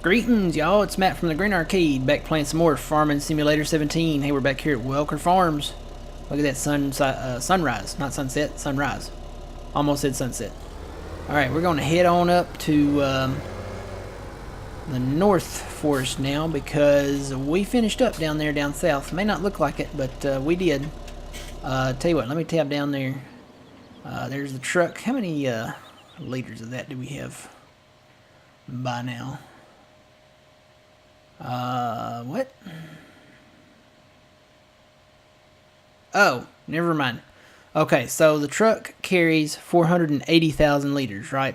Greetings, y'all. It's Matt from the Green Arcade, back playing some more Farming Simulator 17. Hey, we're back here at Welker Farms. Look at that sunrise. Not sunset, sunrise. Almost said sunset. Alright, we're going to head on up to the North Forest now because we finished up down there down south. May not look like it, but we did. Tell you what, let me tab down there. There's the truck. How many liters of that do we have by now? What? Oh, never mind. Okay, so the truck carries 480,000 liters, right?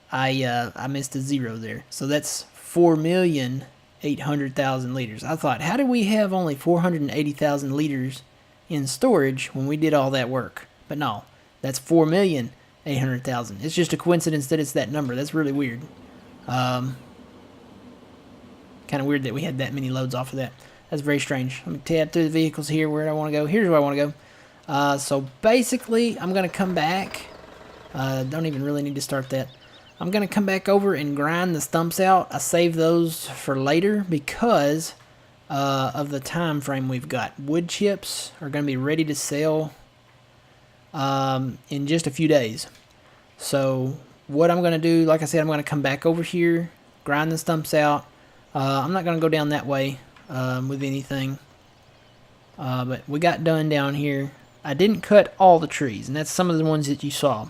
I missed a zero there. So that's 4,800,000 liters. I thought, how do we have only 480,000 liters in storage when we did all that work? But no, that's 4,800,000. It's just a coincidence that it's that number. That's really weird. Kind of weird that we had that many loads off of that. That's very strange. Let me tab through the vehicles here where I want to go. Here's where I want to go. So basically, I'm going to come back. Don't even really need to start that. I'm going to come back over and grind the stumps out. I save those for later because of the time frame we've got. Wood chips are going to be ready to sell in just a few days. So what I'm going to do, like I said, I'm going to come back over here, grind the stumps out. I'm not going to go down that way with anything. But we got done down here. I didn't cut all the trees, and that's some of the ones that you saw.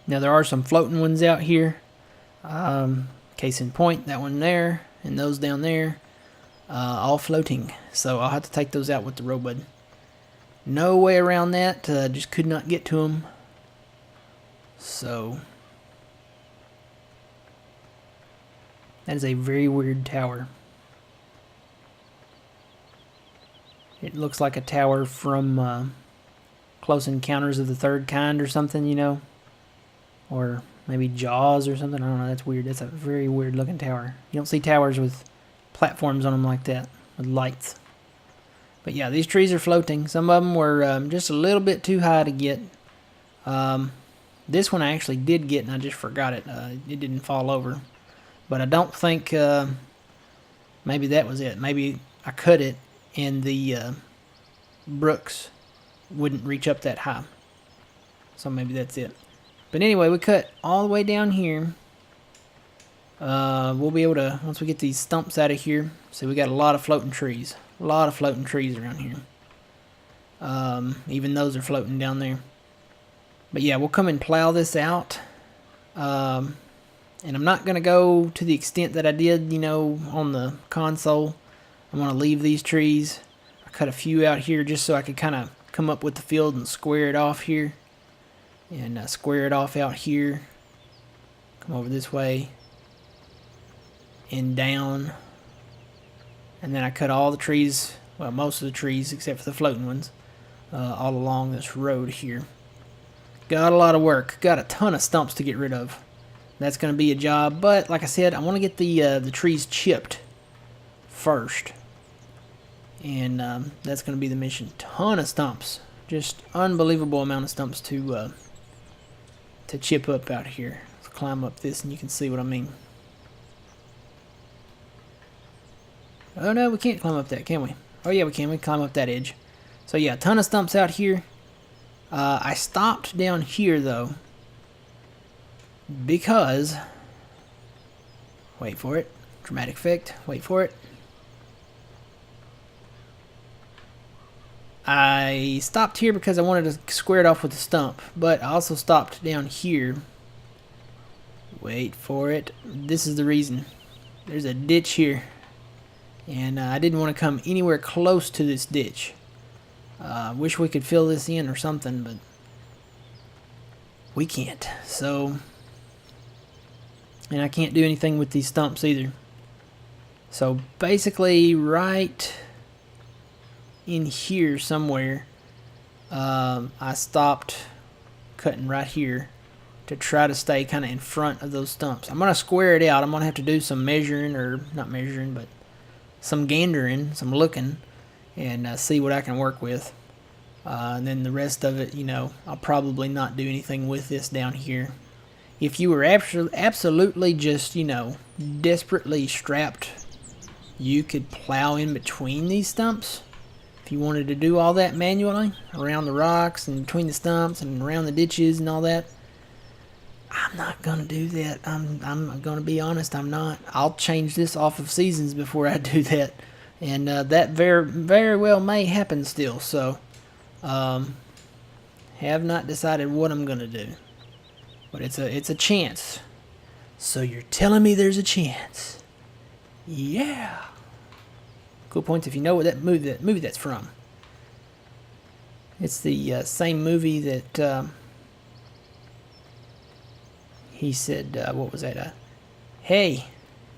Now, there are some floating ones out here. Case in point, that one there, and those down there. All floating. So I'll have to take those out with the robot. No way around that. Just could not get to them. So that is a very weird tower. It looks like a tower from Close Encounters of the Third Kind or something, you know. Or maybe Jaws or something. I don't know. That's weird. That's a very weird looking tower. You don't see towers with platforms on them like that, with lights. But yeah, these trees are floating. Some of them were just a little bit too high to get. This one I actually did get, and I just forgot it. It didn't fall over. But I don't think, maybe that was it. Maybe I cut it and the brooks wouldn't reach up that high. So maybe that's it. But anyway, we cut all the way down here. We'll be able to, once we get these stumps out of here, see we got a lot of floating trees. A lot of floating trees around here. Even those are floating down there. But yeah, we'll come and plow this out. And I'm not going to go to the extent that I did, you know, on the console. I'm going to leave these trees. I cut a few out here just so I could kind of come up with the field and square it off here. And square it off out here. Come over this way. And down. And then I cut all the trees, well, most of the trees except for the floating ones, all along this road here. Got a lot of work. Got a ton of stumps to get rid of. That's going to be a job, but like I said, I want to get the trees chipped first, and that's going to be the mission. Ton of stumps, just unbelievable amount of stumps to chip up out here. Let's climb up this, and you can see what I mean. Oh no, we can't climb up that, can we? Oh yeah, we can. We can climb up that edge. So yeah, ton of stumps out here. I stopped down here though. Because, wait for it, dramatic effect, wait for it. I stopped here because I wanted to square it off with the stump, but I also stopped down here. Wait for it. This is the reason. There's a ditch here, and I didn't want to come anywhere close to this ditch. Wish we could fill this in or something, but we can't. So. And I can't do anything with these stumps either. So basically right in here somewhere, I stopped cutting right here to try to stay kind of in front of those stumps. I'm going to square it out. I'm going to have to do some measuring, or not measuring, but some gandering, some looking, and see what I can work with. And then the rest of it, you know, I'll probably not do anything with this down here. If you were absolutely just, you know, desperately strapped, you could plow in between these stumps. If you wanted to do all that manually, around the rocks and between the stumps and around the ditches and all that, I'm not going to do that. I'm going to be honest, I'm not. I'll change this off of seasons before I do that. And that very well may happen still. So, have not decided what I'm going to do. But it's a chance. So you're telling me there's a chance? Yeah. Cool points if you know what that movie that's from. It's the same movie that he said, what was that? Hey,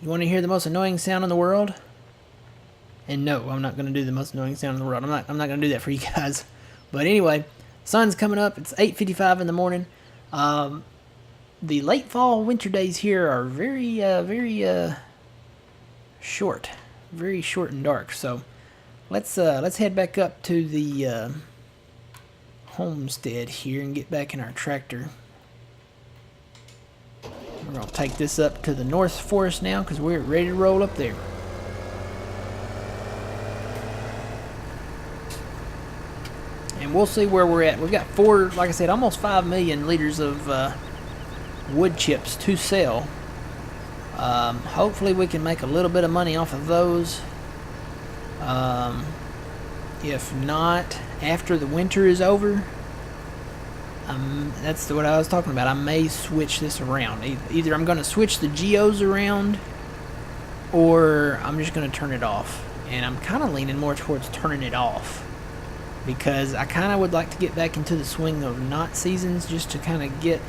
you want to hear the most annoying sound in the world? And no, I'm not going to do the most annoying sound in the world. I'm not going to do that for you guys. But anyway, sun's coming up. It's 8:55 in the morning. The late fall winter days here are very short. Very short and dark. So let's head back up to the homestead here and get back in our tractor. We're going to take this up to the North Forest now because we're ready to roll up there. And we'll see where we're at. We've got like I said, almost 5 million liters of wood chips to sell. Hopefully we can make a little bit of money off of those. If not, after the winter is over, that's what I was talking about. I may switch this around. Either I'm going to switch the geos around, or I'm just going to turn it off. And I'm kind of leaning more towards turning it off, because I kind of would like to get back into the swing of knot seasons, just to kind of get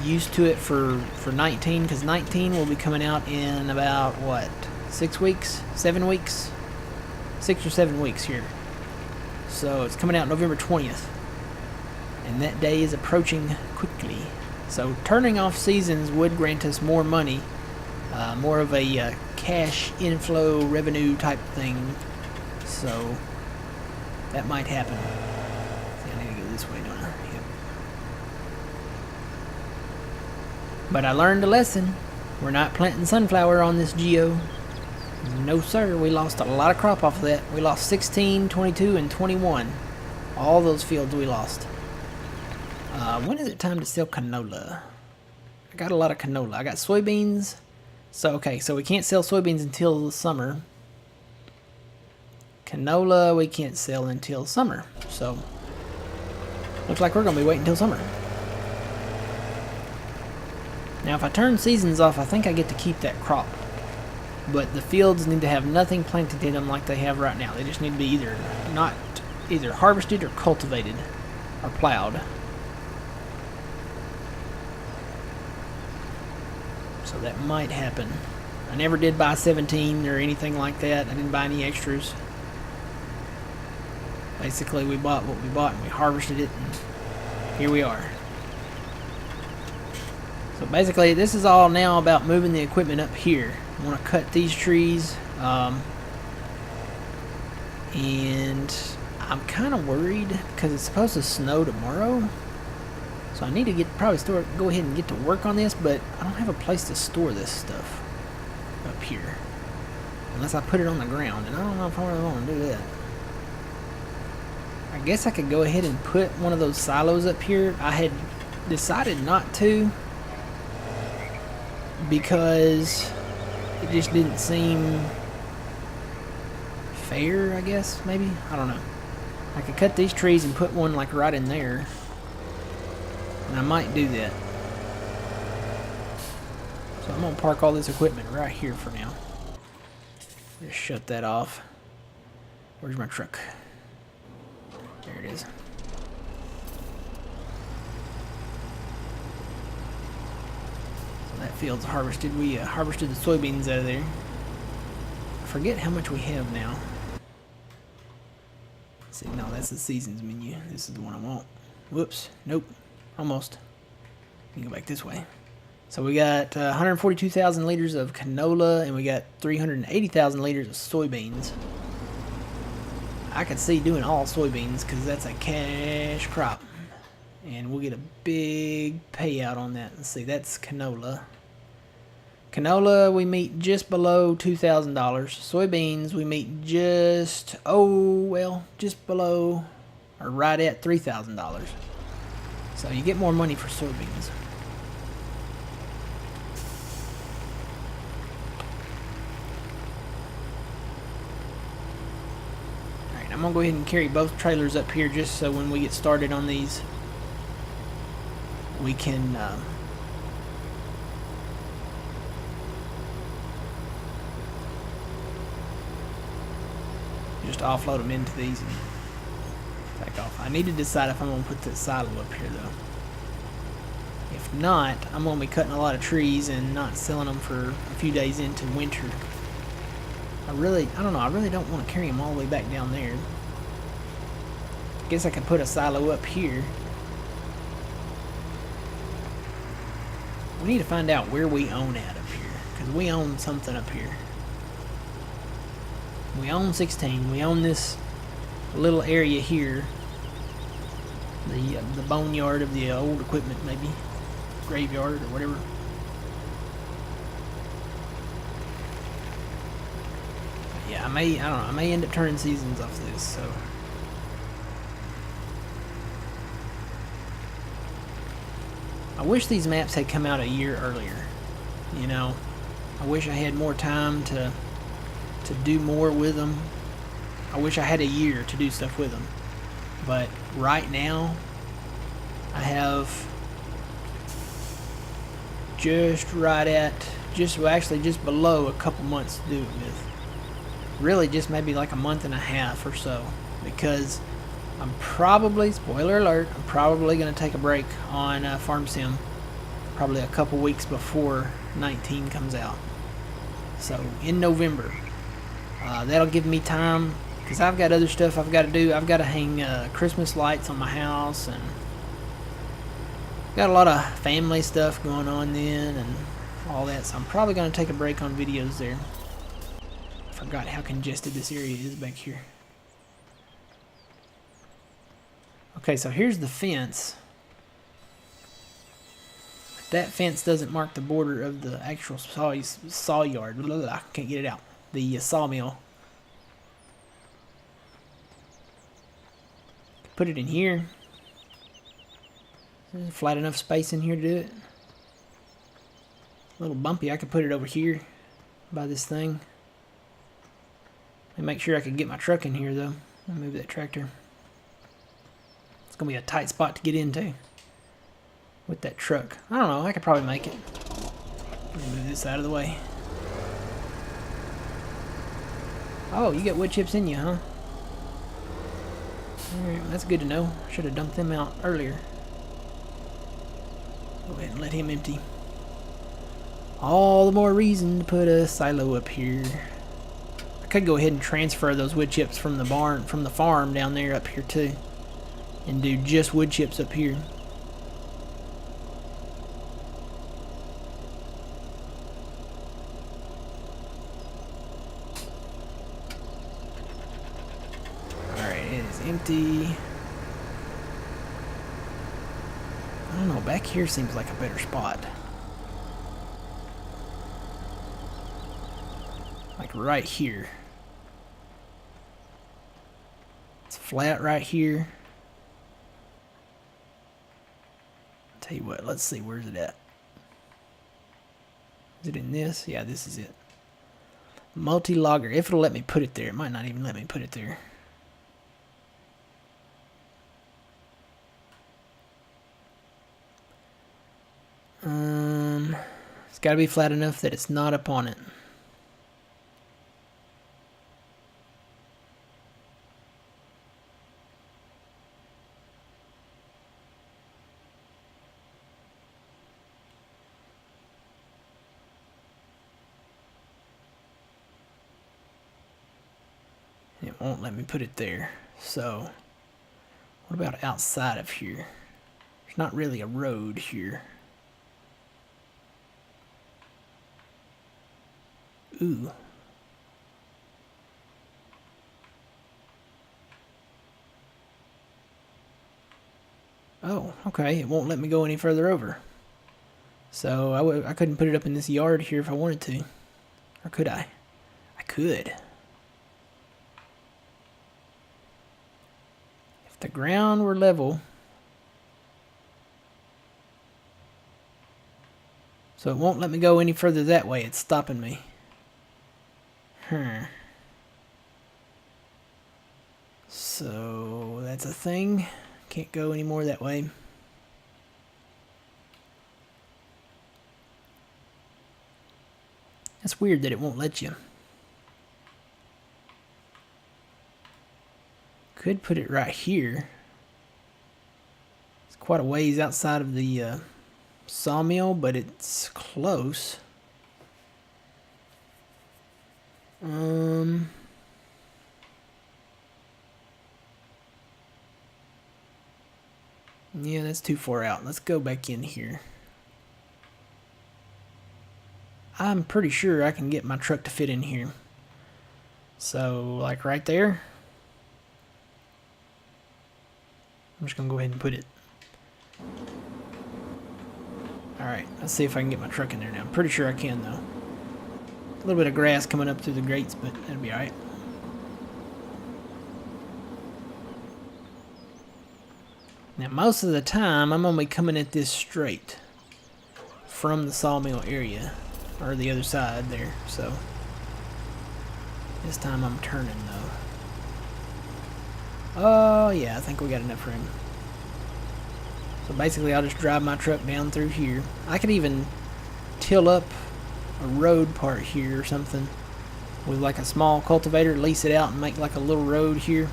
used to it for 19, because 19 will be coming out in about, what, 6 weeks? 7 weeks? 6 or 7 weeks here. So it's coming out November 20th. And that day is approaching quickly. So turning off seasons would grant us more money. More of a cash inflow revenue type thing. So that might happen. See, I need to go this way, don't I? Yep. But I learned a lesson. We're not planting sunflower on this geo. No sir, we lost a lot of crop off of that. We lost 16, 22, and 21. All those fields we lost. When is it time to sell canola? I got a lot of canola. I got soybeans. So, okay, so we can't sell soybeans until the summer. Canola we can't sell until summer. So, looks like we're going to be waiting until summer. Now, if I turn seasons off, I think I get to keep that crop. But the fields need to have nothing planted in them like they have right now. They just need to be either harvested or cultivated or plowed. So that might happen. I never did buy 17 or anything like that. I didn't buy any extras. Basically, we bought what we bought and we harvested it, and here we are. So basically, this is all now about moving the equipment up here. I want to cut these trees, and I'm kind of worried because it's supposed to snow tomorrow. So I need to go ahead and get to work on this, but I don't have a place to store this stuff up here. Unless I put it on the ground, and I don't know if I really want to do that. I guess I could go ahead and put one of those silos up here. I had decided not to, because it just didn't seem fair, I guess, maybe? I don't know. I could cut these trees and put one like right in there. And I might do that. So I'm going to park all this equipment right here for now. Just shut that off. Where's my truck? There it is. So that field's harvested. We harvested the soybeans out of there. I forget how much we have now. Let's see, no, that's the seasons menu. This is the one I want. Whoops. Nope. Almost. You can go back this way. So we got 142,000 liters of canola, and we got 380,000 liters of soybeans. I could see doing all soybeans because that's a cash crop. and we'll get a big payout on that. Let's see, that's canola. Canola, we meet just below $2,000. Soybeans, we meet just, just below, or right at $3,000. So you get more money for soybeans. Alright, I'm going to go ahead and carry both trailers up here just so when we get started on these, we can just offload them into these and take off. I need to decide if I'm going to put this silo up here though. If not, I'm going to be cutting a lot of trees and not selling them for a few days into winter. I don't know, I really don't want to carry them all the way back down there. I guess I could put a silo up here. We need to find out where we own at up here, because we own something up here. We own 16. We own this little area here. The boneyard of the old equipment, maybe. Graveyard or whatever. But yeah, I don't know, I may end up turning seasons off this, so. I wish these maps had come out a year earlier. You know, I wish I had more time to do more with them. I wish I had a year to do stuff with them. But right now, I have just below a couple months to do it with. Really just maybe like a month and a half or so. Because I'm probably, spoiler alert, I'm probably going to take a break on Farm Sim. Probably a couple weeks before 19 comes out. So in November. That'll give me time, because I've got other stuff I've got to do. I've got to hang Christmas lights on my house, and got a lot of family stuff going on then, and all that. So I'm probably going to take a break on videos there. I forgot how congested this area is back here. Okay, so here's the fence. That fence doesn't mark the border of the actual saw yard. Can't get it out. The sawmill. Put it in here. There's flat enough space in here to do it. A little bumpy. I could put it over here by this thing. And make sure I can get my truck in here though. I'll move that tractor. It's gonna be a tight spot to get into with that truck. I don't know. I could probably make it. Let me move this out of the way. Oh, you got wood chips in you, huh? Alright, well, that's good to know. Should have dumped them out earlier. Go ahead and let him empty. All the more reason to put a silo up here. I could go ahead and transfer those wood chips from the barn, from the farm down there up here too. And do just wood chips up here. Empty. I don't know, back here seems like a better spot. Like right here. It's flat right here. Tell you what, let's see, where's it at? Is it in this? Yeah, this is it. Multi-logger. If it'll let me put it there. It might not even let me put it there. It's got to be flat enough that it's not up on it. It won't let me put it there. So, what about outside of here? There's not really a road here. Ooh. Oh, okay. It won't let me go any further over. So I couldn't put it up in this yard here if I wanted to. Or could I? I could. If the ground were level. So it won't let me go any further that way. It's stopping me. So that's a thing. Can't go any more that way. That's weird that it won't let you. Could put it right here. It's quite a ways outside of the sawmill, but it's close. Yeah, that's too far out. Let's go back in here. I'm pretty sure I can get my truck to fit in here. So, like right there. I'm just going to go ahead and put it. Alright, let's see if I can get my truck in there now. I'm pretty sure I can, though. A little bit of grass coming up through the grates, but that'll be alright. Now, most of the time, I'm going to be coming at this straight from the sawmill area, or the other side there, so this time I'm turning, though. Oh, yeah, I think we got enough room. So basically, I'll just drive my truck down through here. I could even till up a road part here or something with like a small cultivator, lease it out and make like a little road here.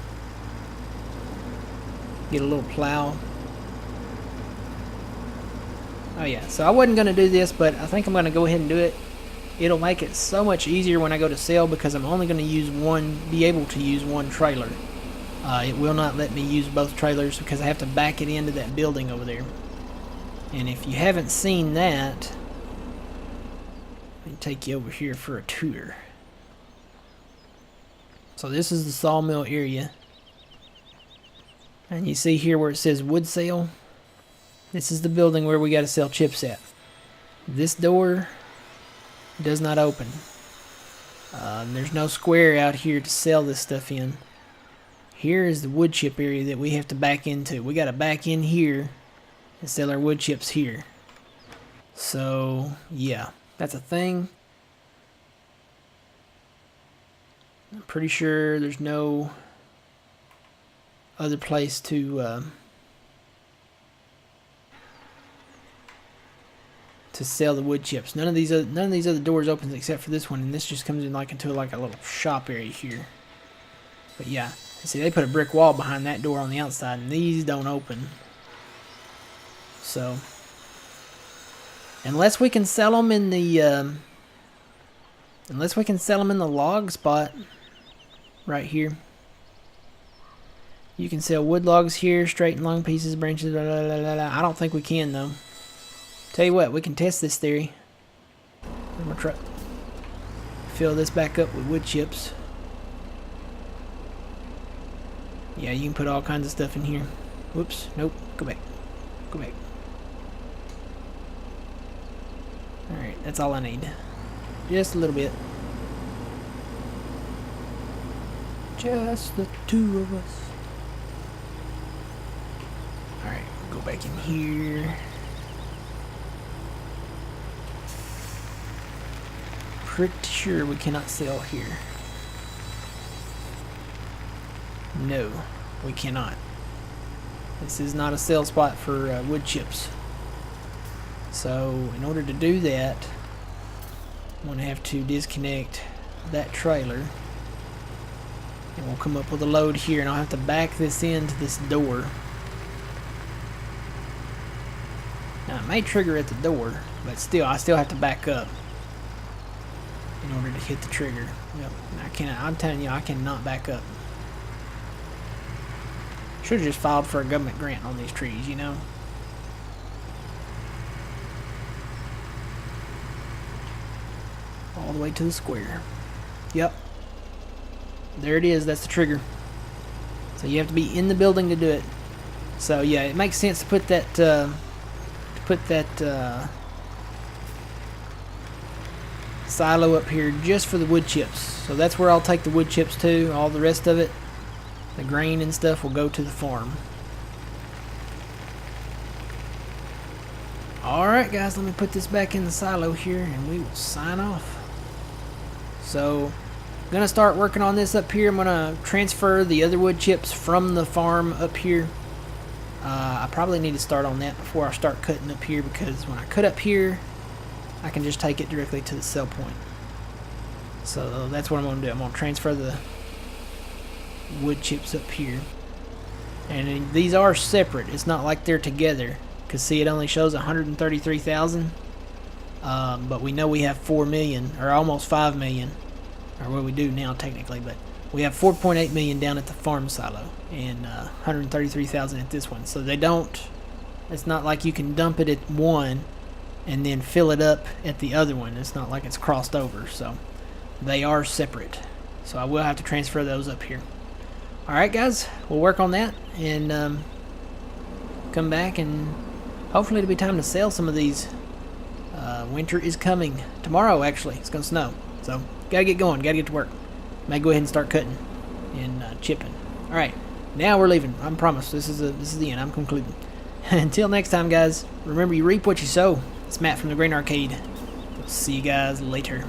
Get a little plow. Oh yeah, so I wasn't going to do this, but I think I'm going to go ahead and do it. It'll make it so much easier when I go to sell because I'm only going to be able to use one trailer. It will not let me use both trailers because I have to back it into that building over there. And if you haven't seen that, let me take you over here for a tour. So this is the sawmill area. And you see here where it says wood sale. This is the building where we got to sell chips at. This door does not open. There's no square out here to sell this stuff in. Here is the wood chip area that we have to back into. We got to back in here and sell our wood chips here. So, yeah, that's a thing. I'm pretty sure there's no other place to sell the wood chips. None of these other doors opens except for this one, and this just comes in like into like a little shop area here. But yeah, see they put a brick wall behind that door on the outside, and these don't open. So unless we can sell them in the log spot right here. You can sell wood logs here, straight and long pieces, branches, blah, blah, blah, blah, blah. I don't think we can, though. Tell you what, we can test this theory. Where's my truck? Fill this back up with wood chips. Yeah, you can put all kinds of stuff in here. Whoops, nope, go back. Go back. Alright, that's all I need. Just a little bit. Just the two of us. Alright, go back in here. Pretty sure we cannot sell here. No, we cannot. This is not a sale spot for wood chips. So, in order to do that, I'm going to have to disconnect that trailer. And we'll come up with a load here, and I'll have to back this into this door. Now, it may trigger at the door, but still, I still have to back up in order to hit the trigger. Yep, I'm telling you, I cannot back up. Should have just filed for a government grant on these trees, you know. All the way to the square. Yep. There it is, that's the trigger. So you have to be in the building to do it. So yeah, it makes sense to put that silo up here just for the wood chips. So that's where I'll take the wood chips to. All the rest of it, the grain and stuff, will go to the farm. Alright guys, let me put this back in the silo here and we will sign off. So, I'm going to start working on this up here. I'm going to transfer the other wood chips from the farm up here. I probably need to start on that before I start cutting up here, because when I cut up here, I can just take it directly to the sell point. So that's what I'm going to do. I'm going to transfer the wood chips up here. And these are separate. It's not like they're together. Because see, it only shows 133,000. But we know we have 4 million, or almost 5 million. Or what we do now technically, but we have 4.8 million down at the farm silo and 133,000 at this one. So they don't, it's not like you can dump it at one and then fill it up at the other one. It's not like it's crossed over. So they are separate. So I will have to transfer those up here. Alright guys, we'll work on that and come back, and hopefully it'll be time to sell some of these. Winter is coming. Tomorrow actually, it's going to snow. So gotta get going, gotta get to work. May go ahead and start cutting and chipping. Alright, now we're leaving. I promise, this is the end. I'm concluding. Until next time guys, remember you reap what you sow. It's Matt from the Green Arcade. See you guys later.